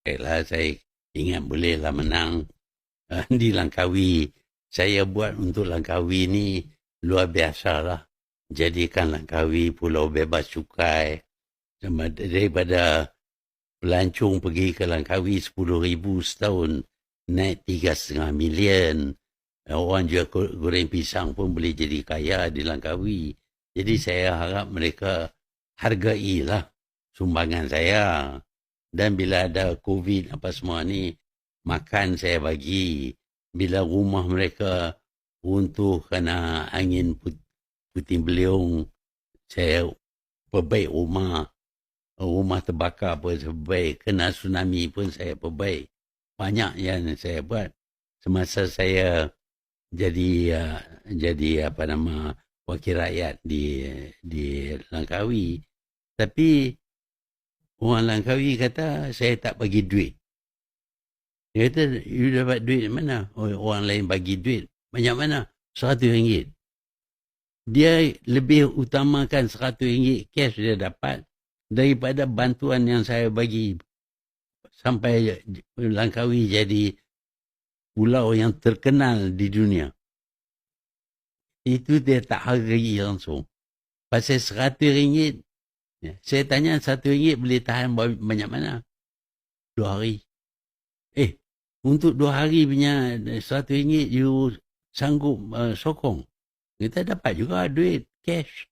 Baiklah, saya ingat bolehlah menang di Langkawi. Saya buat untuk Langkawi ni luar biasa lah. Jadikan Langkawi pulau bebas cukai. Daripada pelancong pergi ke Langkawi 10,000 setahun, naik 3,5 million. Orang jual goreng pisang pun boleh jadi kaya di Langkawi. Jadi saya harap mereka hargailah sumbangan saya. Dan bila ada COVID apa semua ni, makan saya bagi. Bila rumah mereka runtuh kerana angin puting beliung, saya perbaik rumah. Rumah terbakar pun saya perbaik. Kena tsunami pun saya perbaik. Banyak yang saya buat. Semasa saya jadi wakil rakyat di Langkawi. Tapi orang Langkawi kata saya tak bagi duit. Dia kata, you dapat duit mana? Orang lain bagi duit. Banyak mana? RM100. Dia lebih utamakan RM100 cash dia dapat daripada bantuan yang saya bagi. Sampai Langkawi jadi pulau yang terkenal di dunia. Itu dia tak hargai langsung. Pasal RM100, saya tanya RM1 boleh tahan banyak mana? 2 hari. Untuk 2 hari punya RM100 you sanggup sokong. Kita dapat juga duit cash.